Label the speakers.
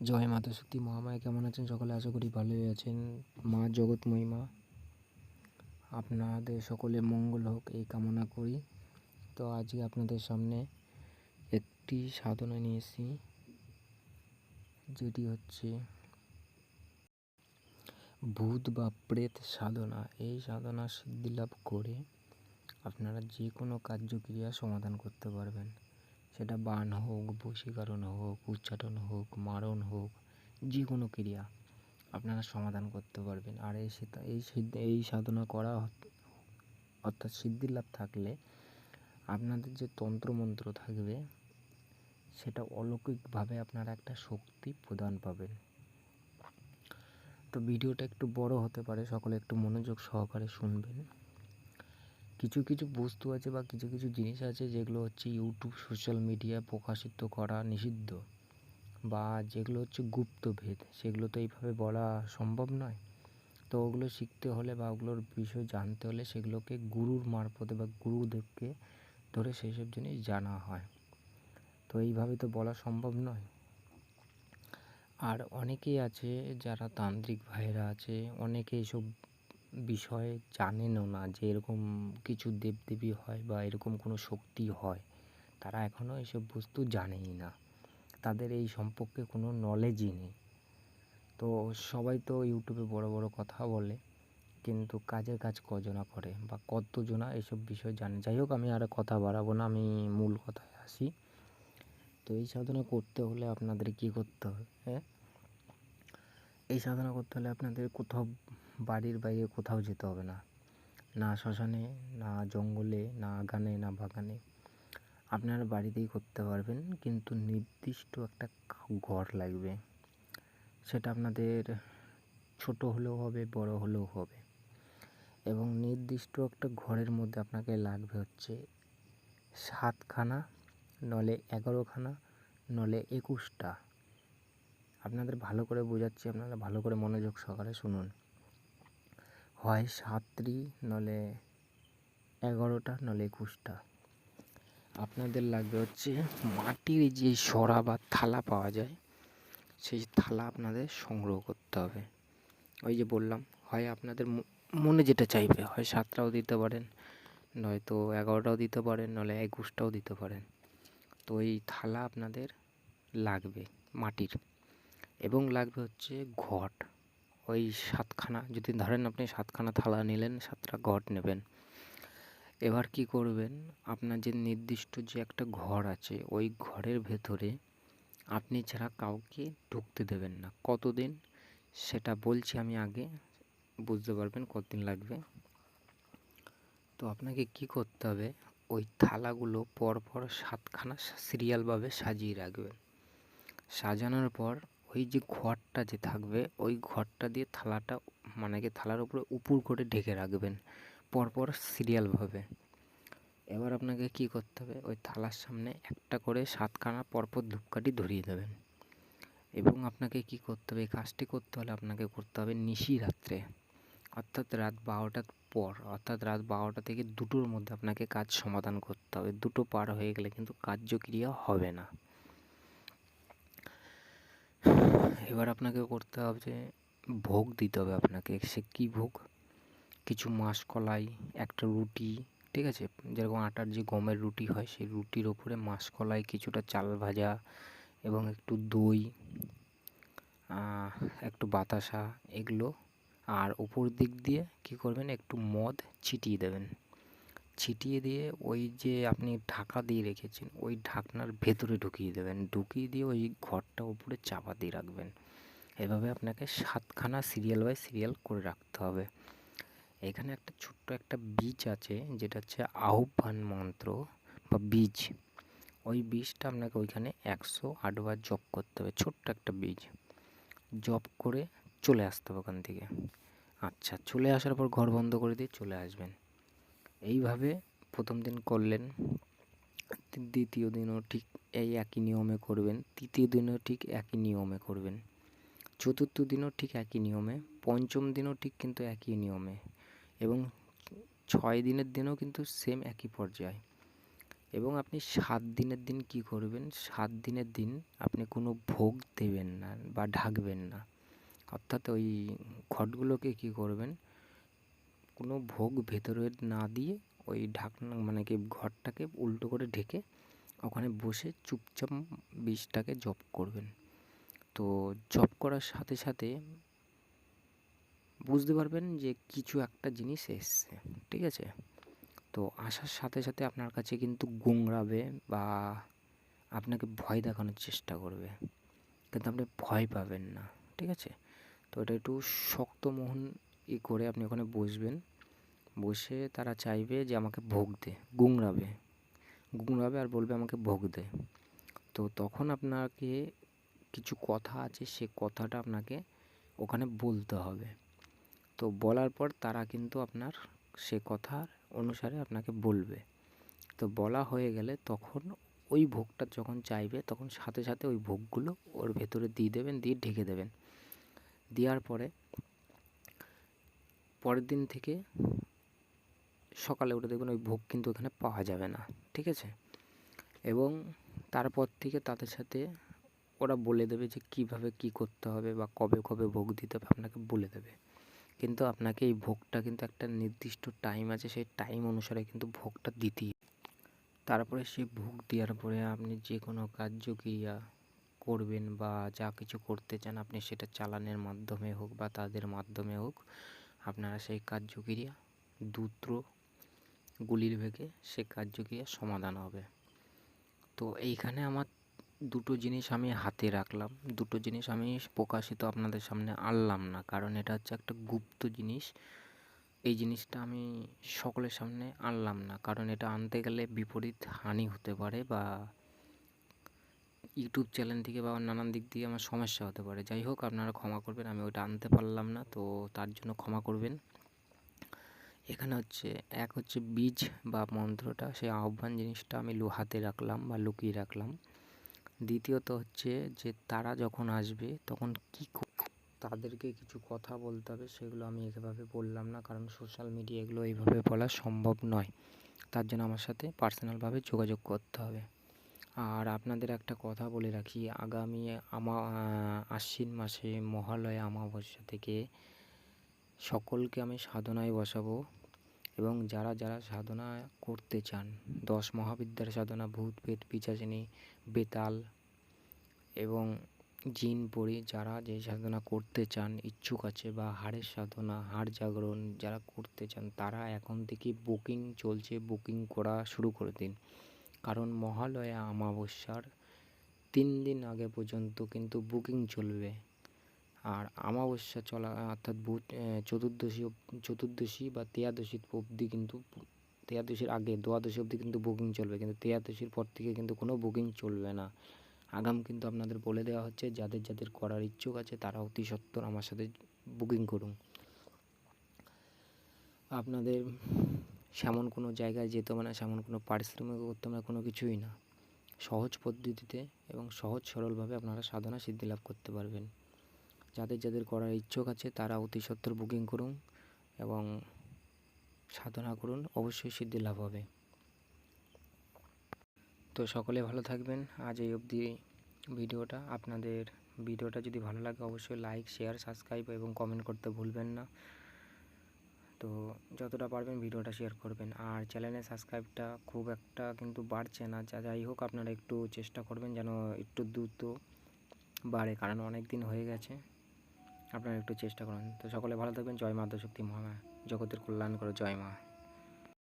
Speaker 1: জয় মাতা শক্তি মহামায়া, কেমন আছেন সকলে? আশা করি ভালোই আছেন। মা জগৎময়ী মা আপনাদের সকলে মঙ্গল হোক এই কামনা করি। তো আজকে আপনাদের সামনে একটি সাধনা নিয়ে এসেছি, যেটি হচ্ছে ভূত বা প্রেত সাধনা। এই সাধনা সিদ্ধি লাভ করে আপনারা যে কোনো কার্যক্রিয়া সমাধান করতে পারবেন। সেটা বান হোক, বশীকরণ হোক, উচ্চাটন হোক, মারণ হোক, যে কোনো ক্রিয়া আপনারা সমাধান করতে পারবেন। আর এই সাধনা করা অর্থাৎ সিদ্ধি লাভ থাকলে আপনাদের যে তন্ত্রমন্ত্র থাকবে সেটা অলৌকিকভাবে আপনারা একটা শক্তি প্রদান পাবেন। তো ভিডিওটা একটু বড় হতে পারে, সকলে একটু মনোযোগ সহকারে শুনবেন। কিছু কিছু বস্তু আছে বা কিছু কিছু জিনিস আছে যেগুলো হচ্ছে ইউটিউব সোশ্যাল মিডিয়ায় প্রকাশিত করা নিষিদ্ধ, বা যেগুলো হচ্ছে গুপ্তভেদ, সেগুলো তো এইভাবে বলা সম্ভব নয়। তো ওগুলো শিখতে হলে বা ওগুলোর বিষয় জানতে হলে সেগুলোকে গুরুর মারফতে বা গুরুদেবকে ধরে সেই সব জিনিস জানা হয়। তো এইভাবে তো বলা সম্ভব নয়। আর অনেকেই আছে যারা তান্ত্রিক ভাইরা আছে, অনেকে এইসব বিষয়ে জানেনও না যে এরকম কিছু দেবদেবী হয় বা এরকম কোনো শক্তি হয়। তারা এখনও এইসব বস্তু জানেই না, তাদের এই সম্পর্কে কোনো নলেজই নেই। তো সবাই তো ইউটিউবে বড় বড় কথা বলে, কিন্তু কাজের কাজ কজনা করে বা কতজনা এসব বিষয় জানে। যাই হোক, আমি আর কথা বাড়াবো না, আমি মূল কথায় আসি। তো এই সাধনা করতে হলে আপনাদের কী করতে হবে? এই সাধনা করতে হলে আপনাদের কোথাও বাড়ির বাইরে কোথাও যেতে হবে না, না শ্মশানে, না জঙ্গলে, না আগানে, না বাগানে। আপনারা বাড়িতেই করতে পারবেন, কিন্তু নির্দিষ্ট একটা ঘর লাগবে। সেটা আপনাদের ছোট হলেও হবে, বড় হলেও হবে। এবং নির্দিষ্ট একটা ঘরের মধ্যে আপনাকে লাগবে হচ্ছে 7খানা, নলে 11খানা, নলে 21টা। আপনাদের ভালো করে বোঝাচ্ছি, আপনারা ভালো করে মনোযোগ সহকারে শুনুন। হয় 7টি, নলে 11টা, নলে 21টা। আপনাদের লাগবে হচ্ছে মাটির যে সরা বা থালা পাওয়া যায়, সেই থালা আপনাদের সংগ্রহ করতে হবে। ওই যে বললাম, হয় আপনাদের মনে যেটা চাইবে, হয় 7টাও দিতে পারেন, নয়তো 11টাও দিতে পারেন, নলে 21টাও দিতে পারেন। তো এই থালা আপনাদের লাগবে মাটির, এবং লাগবে হচ্ছে ঘট। ওই 7খানা, যদি ধরেন আপনি 7খানা থালা নিলেন, 7টা ঘট নেবেন। এবার কি করবেন, আপনার যে নির্দিষ্ট যে একটা ঘর আছে, ওই ঘরের ভেতরে আপনি ছাড়া কাউকে ঢুকতে দেবেন না। কতদিন সেটা বলছি আমি আগে, বুঝতে পারবেন কতদিন লাগবে। তো আপনাকে কি করতে হবে, ওই থালাগুলো পরপর 7খানা সিরিয়ালভাবে সাজিয়ে রাখবেন। সাজানোর পর ওই যে ঘরটা যে থাকবে, ওই ঘরটা দিয়ে থালাটা, মানে কি থালার উপরে উপুড় করে ঢেকে রাখবেন পরপর সিরিয়ালভাবে। এবার আপনাকে কি করতে হবে, ওই থালার সামনে একটা করে 7খানা পরপর ধূপকাঠি ধরিয়ে দেবেন। এবং আপনাকে কি করতে হবে, এই কাজটি করতে হলে আপনাকে করতে হবে নিশি রাত্রে, অর্থাৎ রাত 12টার পর, অর্থাৎ রাত 12টা থেকে 2টোর মধ্যে আপনাকে কাজ সমাধান করতে হবে। 2টো পার হয়ে গেলে কিন্তু কার্যক্রিয়া হবে না। এবার আপনাকে করতে হবে যে ভোগ দিতে হবে আপনাকে। সে কী ভোগ? কিছু মাসকলাই, একটা রুটি, ঠিক আছে, যেরকম আটার যে গমের রুটি হয়, সেই রুটির ওপরে মাসকলাই, কিছুটা চাল ভাজা এবং একটু দই, একটু বাতাসা, এগুলো। আর উপর দিক দিয়ে কী করবেন, একটু মদ ছিটিয়ে দেবেন। ছিটিয়ে দিয়ে ওই যে আপনি ঢাকা দিয়ে রেখেছেন, ওই ঢাকনার ভেতরে ঢুকিয়ে দেবেন। ঢুকিয়ে দিয়ে ওই ঘরটা উপরে চাপা দিয়ে রাখবেন। এভাবে আপনাকে 7খানা সিরিয়াল বাই সিরিয়াল করে রাখতে হবে। এখানে একটা ছোট্ট একটা বীজ আছে, যেটা হচ্ছে আহ্বান মন্ত্র বা বীজ। ওই বীজটা আপনাকে ওইখানে 108 বার জপ করতে হবে। ছোট্ট একটা বীজ জপ করে চলে আসতে হবে ওখান থেকে। আচ্ছা, চলে আসার পর ঘর বন্ধ করে দিয়ে চলে আসবেন। এইভাবে প্রথম দিন করলেন, দ্বিতীয় দিনও ঠিক এই একই নিয়মে করবেন, তৃতীয় দিনও ঠিক একই নিয়মে করবেন, চতুর্থ দিনও ঠিক একই নিয়মে, পঞ্চম দিনও ঠিক কিন্তু একই নিয়মে, এবং 6 দিনের দিনও কিন্তু সেম একই পর্যায়ে। এবং আপনি 7 দিনের দিন কী করবেন, 7 দিনের দিন আপনি কোনো ভোগ দেবেন না বা ঢাকবেন না। অর্থাৎ ওই ঘটগুলোকে কী করবেন, কোনো ভোগ ভেতরে না দিয়ে ওই ঢাকনা মানে কি ঘরটাকে উল্টো করে ঢেকে ওখানে বসে চুপচাপ বিষটাকে জপ করবেন। তো জপ করার সাথে সাথে বুঝতে পারবেন যে কিছু একটা জিনিস এসছে, ঠিক আছে? তো আসার সাথে সাথে আপনার কাছে কিন্তু গুংরাবে বা আপনাকে ভয় দেখানোর চেষ্টা করবে, কিন্তু আপনি ভয় পাবেন না, ঠিক আছে? তো এটা একটু শক্ত মন করে আপনি ওখানে বসবেন। বসে তারা চাইবে যে আমাকে ভোগ দে, গুংরাবে আর বলবে আমাকে ভোগ দে। তো তখন আপনাকে কিছু কথা আছে, সে কথাটা আপনাকে ওখানে বলতে হবে। তো বলার পর তারা কিন্তু আপনার সে কথার অনুসারে আপনাকে বলবে। তো বলা হয়ে গেলে তখন ওই ভোগটা যখন চাইবে তখন সাথে সাথে ওই ভোগগুলো ওর ভেতরে দিয়ে দেবেন, দিয়ে ঢেকে দেবেন। দেওয়ার পরে পরের দিন থেকে সকালে উঠে দেখবেন ওই ভোগ কিন্তু ওখানে পাওয়া যাবে না, ঠিক আছে? এবং তারপর থেকে তাদের সাথে ওরা বলে দেবে যে কীভাবে কী করতে হবে বা কবে কবে ভোগ দিতে হবে আপনাকে বলে দেবে। কিন্তু আপনাকে এই ভোগটা কিন্তু একটা নির্দিষ্ট টাইম আছে, সেই টাইম অনুসারে কিন্তু ভোগটা দিতেই। তারপরে সেই ভোগ দেওয়ার পরে আপনি যে কোনো কার্যক্রিয়া করবেন বা যা কিছু করতে চান আপনি সেটা চালানের মাধ্যমে হোক বা তাদের মাধ্যমে হোক, আপনারা সেই কার্যক্রিয়া দ্রুত গুলির বেগে সে কার্যক্রিয়া সমাধান হবে। তো এইখানে আমার দুটো জিনিস আমি হাতে রাখলাম, দুটো জিনিস আমি প্রকাশিত আপনাদের সামনে আনলাম না, কারণ এটা হচ্ছে একটা গুপ্ত জিনিস। এই জিনিসটা আমি সকলের সামনে আনলাম না, কারণ এটা আনতে গেলে বিপরীত হানি হতে পারে বা ইউটিউব চ্যানেল থেকে বা নানান দিক দিয়ে আমার সমস্যা হতে পারে। যাই হোক, আপনারা ক্ষমা করবেন, আমি ওটা আনতে পারলাম না, তো তার জন্য ক্ষমা করবেন। এখানে হচ্ছে এক হচ্ছে বীজ বা মন্ত্রটা, সেই আহ্বান জিনিসটা আমি হাতে রাখলাম বা লুকিয়ে রাখলাম। দ্বিতীয়ত হচ্ছে যে তারা যখন আসবে তখন তাদেরকে কিছু কথা বলতে হবে, সেগুলো আমি এভাবে বললাম না, কারণ সোশ্যাল মিডিয়া এগুলো এইভাবে বলা সম্ভব নয়। তার জন্য আমার সাথে পার্সোনালভাবে যোগাযোগ করতে হবে। আর আপনাদের একটা কথা বলে রাখি, আগামী আশ্বিন মাসে মহালয়া অমাবস্যা থেকে সকলকে আমি সাধনায় বসাবো, এবং যারা যারা সাধনা করতে চান, 10 মহাবিদ্যার সাধনা, ভূত প্রেত পিশাচিনী বেতাল এবং জিন পরি, যারা যে সাধনা করতে চান ইচ্ছুক আছে, বা হাড়ের সাধনা, হাড় জাগরণ যারা করতে চান, তারা এখন থেকে বুকিং চলছে, বুকিং করা শুরু করে দিন। কারণ মহালয়া অমাবস্যার 3 দিন আগে পর্যন্ত কিন্তু বুকিং চলবে। আর অমাবস্যা চলা অর্থাৎ চতুর্দশী বা ত্রয়োদশী অবধি কিন্তু, ত্রয়োদশীর আগে দ্বাদশী অবধি কিন্তু বুকিং চলবে, কিন্তু ত্রয়োদশীর পর থেকে কিন্তু কোনো বুকিং চলবে না। আগাম কিন্তু আপনাদের বলে দেওয়া হচ্ছে, যাদের যাদের করার ইচ্ছুক আছে তারা অতি সত্বর আমার সাথে বুকিং করুন। আপনাদের সেমন কোনো জায়গায় যেতে হবে না, সেমন কোনো পারিশ্রমিক করতে হবে না, কোনো কিছুই না। সহজ পদ্ধতিতে এবং সহজ সরলভাবে আপনারা সাধনা সিদ্ধি লাভ করতে পারবেন। যাদের যাদের করার ইচ্ছুক আছে তারা অতি সত্বর বুকিং করুন এবং সাধনা করুন, অবশ্যই সিদ্ধি লাভ হবে। তো সকলে ভালো থাকবেন। আজ এই অবধি ভিডিওটা। আপনাদের ভিডিওটা যদি ভালো লাগে অবশ্যই লাইক, শেয়ার, সাবস্ক্রাইব এবং কমেন্ট করতে ভুলবেন না। তো যতটা পারবেন ভিডিওটা শেয়ার করবেন। আর চ্যানেলের সাবস্ক্রাইবটা খুব একটা কিন্তু বাড়ছে না, যাই হোক আপনারা একটু চেষ্টা করবেন যেন একটু দ্রুত বাড়ে, কারণ অনেক দিন হয়ে গেছে, আপনারা একটু চেষ্টা করুন। তো সকলে ভালো থাকবেন। জয় মা আদ্যশক্তি মহামায়া, জগতের কল্যাণ করো। জয় মা।